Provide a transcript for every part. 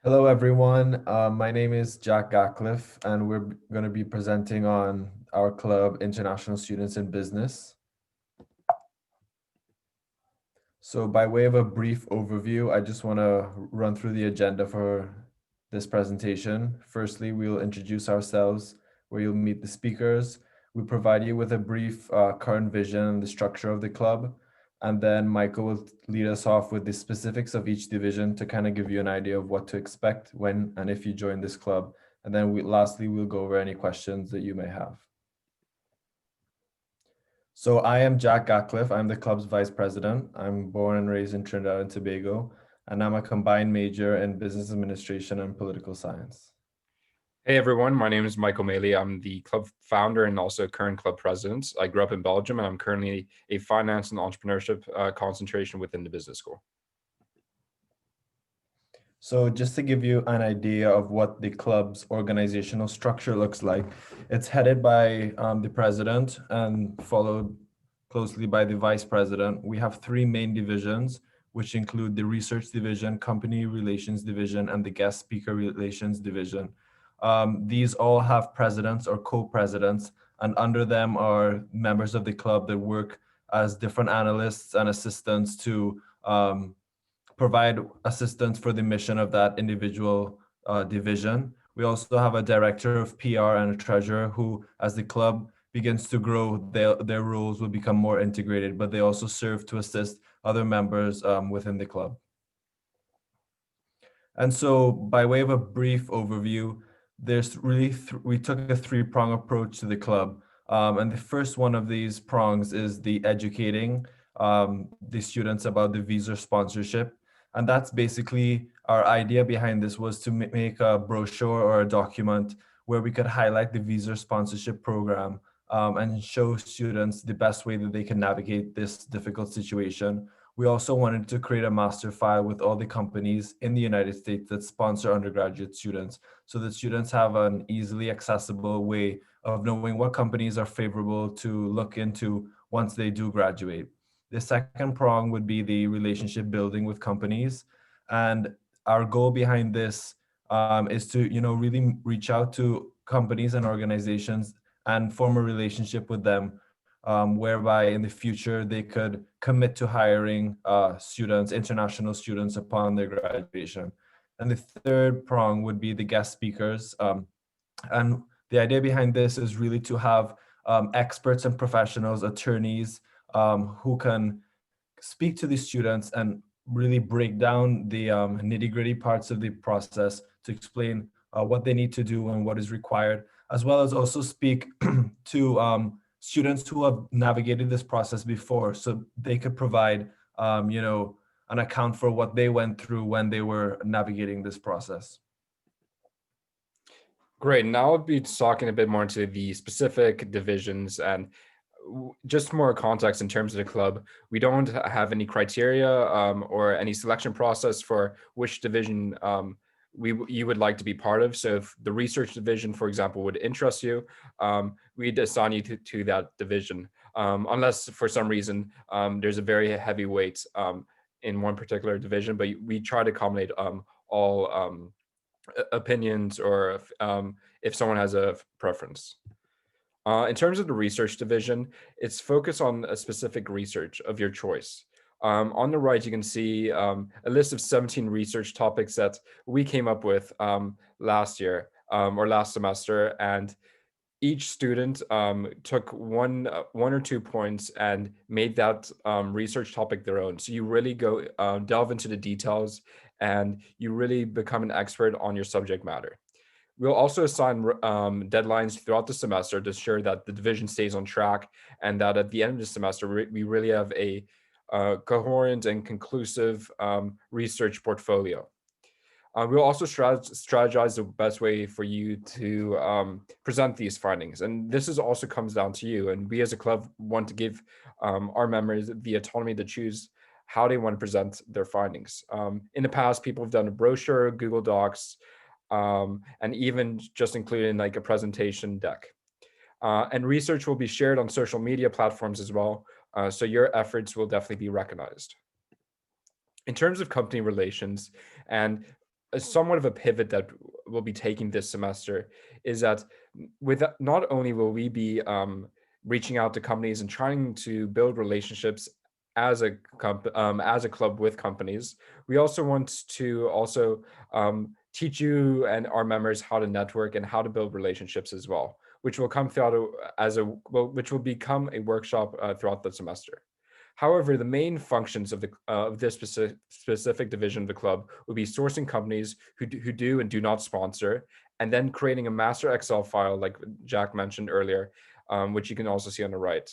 Hello, everyone. My name is Jack Gatcliffe, and we're going to be presenting on our club, International Students in Business. So by way of a brief overview, I just want to run through the agenda for this presentation. Firstly, we'll introduce ourselves, where you'll meet the speakers. We provide you with a brief current vision and the structure of the club. And then Michael will lead us off with the specifics of each division to kind of give you an idea of what to expect when and if you join this club. And then lastly, we'll go over any questions that you may have. So I am Jack Gatcliffe. I'm the club's vice president. I'm born and raised in Trinidad and Tobago, and I'm a combined major in business administration and political science. Hey everyone, my name is Michael Maley. I'm the club founder and also current club president. I grew up in Belgium and I'm currently a finance and entrepreneurship concentration within the business school. So just to give you an idea of what the club's organizational structure looks like, it's headed by the president and followed closely by the vice president. We have three main divisions, which include the research division, company relations division, and the guest speaker relations division. These all have presidents or co-presidents, and under them are members of the club that work as different analysts and assistants to provide assistance for the mission of that individual division. We also have a director of PR and a treasurer who, as the club begins to grow, their roles will become more integrated, but they also serve to assist other members within the club. And so by way of a brief overview, there's really, we took a three-prong approach to the club. And the first one of these prongs is the educating the students about the visa sponsorship. And that's basically our idea behind this was to make a brochure or a document where we could highlight the visa sponsorship program and show students the best way that they can navigate this difficult situation. We also wanted to create a master file with all the companies in the United States that sponsor undergraduate students so that students have an easily accessible way of knowing what companies are favorable to look into once they do graduate. The second prong would be the relationship building with companies. And our goal behind this is to, really reach out to companies and organizations and form a relationship with them, whereby in the future they could commit to hiring students, international students upon their graduation. And the third prong would be the guest speakers. And the idea behind this is really to have experts and professionals, attorneys, who can speak to the students and really break down the nitty-gritty parts of the process to explain what they need to do and what is required, as well as also speak to students who have navigated this process before, so they could provide an account for what they went through when they were navigating this process. Great, now I'll be talking a bit more into the specific divisions and just more context in terms of the club. We don't have any criteria or any selection process for which division you would like to be part of. So if the research division, for example, would interest you, we'd assign you to that division, unless for some reason there's a very heavy weight in one particular division, but we try to accommodate all opinions or if someone has a preference. In terms of the research division, it's focused on a specific research of your choice. On the right, you can see a list of 17 research topics that we came up with last year or last semester, and each student took one or 2 points and made that research topic their own. So you really go delve into the details and you really become an expert on your subject matter. We'll also assign deadlines throughout the semester to ensure that the division stays on track and that at the end of the semester, we really have a coherent and conclusive research portfolio. We'll also strategize the best way for you to present these findings. And this also comes down to you. And we as a club want to give our members the autonomy to choose how they want to present their findings. In the past, people have done a brochure, Google Docs, and even just including like a presentation deck. And research will be shared on social media platforms as well, so your efforts will definitely be recognized. In terms of company relations, and somewhat of a pivot that we'll be taking this semester is that with not only will we be reaching out to companies and trying to build relationships as as a club with companies, we also want to also teach you and our members how to network and how to build relationships as well, which will come throughout which will become a workshop throughout the semester. However, the main functions of this specific division of the club will be sourcing companies who do and do not sponsor, and then creating a master Excel file, like Jack mentioned earlier, which you can also see on the right.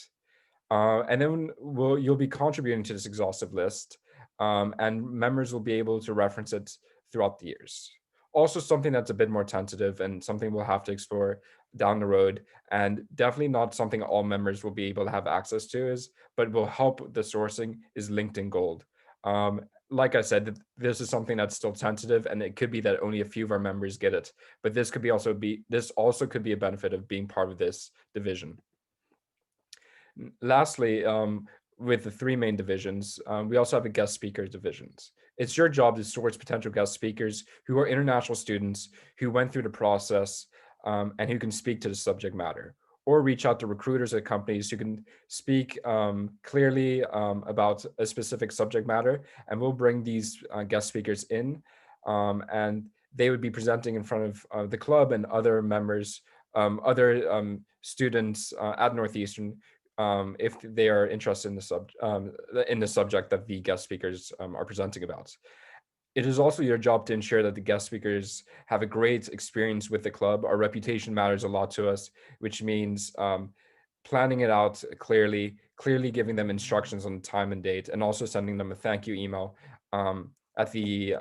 And then you'll be contributing to this exhaustive list, and members will be able to reference it throughout the years. Also, something that's a bit more tentative and something we'll have to explore down the road, and definitely not something all members will be able to have access to, but will help the sourcing, is LinkedIn Gold. Like I said, this is something that's still tentative, and it could be that only a few of our members get it. But this also could be a benefit of being part of this division. Lastly, with the three main divisions, we also have a guest speakers divisions. It's your job to source potential guest speakers who are international students who went through the process, and who can speak to the subject matter, or reach out to recruiters at companies who can speak clearly about a specific subject matter, and we'll bring these guest speakers in, and they would be presenting in front of the club and other members, other students at Northeastern, if they are interested in the subject that the guest speakers are presenting about. It is also your job to ensure that the guest speakers have a great experience with the club. Our reputation matters a lot to us, which means planning it out clearly giving them instructions on the time and date, and also sending them a thank you email at the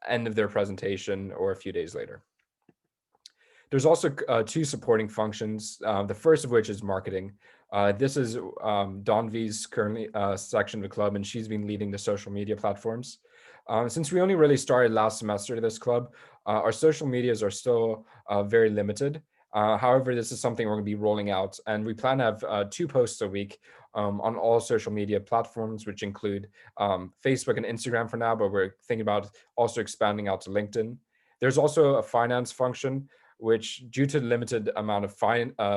end of their presentation or a few days later. There's also two supporting functions, the first of which is marketing. This is Donvi's currently section of the club, and she's been leading the social media platforms. Since we only really started last semester to this club, our social medias are still very limited. However, this is something we're going to be rolling out, and we plan to have 2 posts a week on all social media platforms, which include Facebook and Instagram for now, but we're thinking about also expanding out to LinkedIn. There's also a finance function, which, due to the limited amount of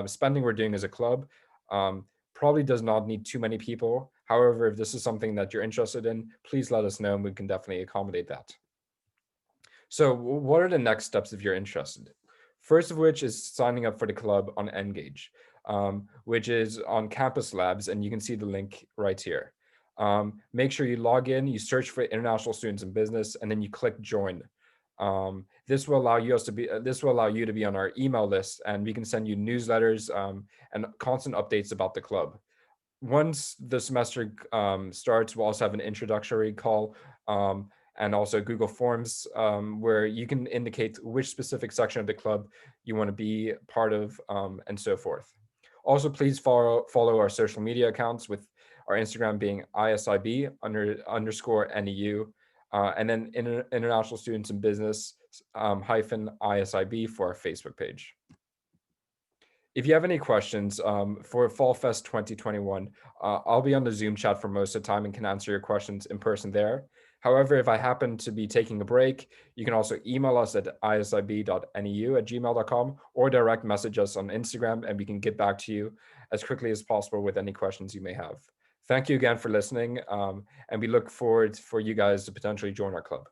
spending we're doing as a club, probably does not need too many people. However, if this is something that you're interested in, please let us know and we can definitely accommodate that. So what are the next steps if you're interested? First of which is signing up for the club on Engage, which is on Campus Labs, and you can see the link right here. Make sure you log in, you search for international students in business, and then you click join. This will allow you to be on our email list, and we can send you newsletters and constant updates about the club. Once the semester starts, we'll also have an introductory call and also Google Forms where you can indicate which specific section of the club you want to be part of, and so forth. Also, please follow our social media accounts, with our Instagram being ISIB _NEU, and then International Students in Business -ISIB for our Facebook page. If you have any questions for Fall Fest 2021, I'll be on the Zoom chat for most of the time and can answer your questions in person there. However, if I happen to be taking a break, you can also email us at isib.neu@gmail.com or direct message us on Instagram, and we can get back to you as quickly as possible with any questions you may have. Thank you again for listening, and we look forward for you guys to potentially join our club.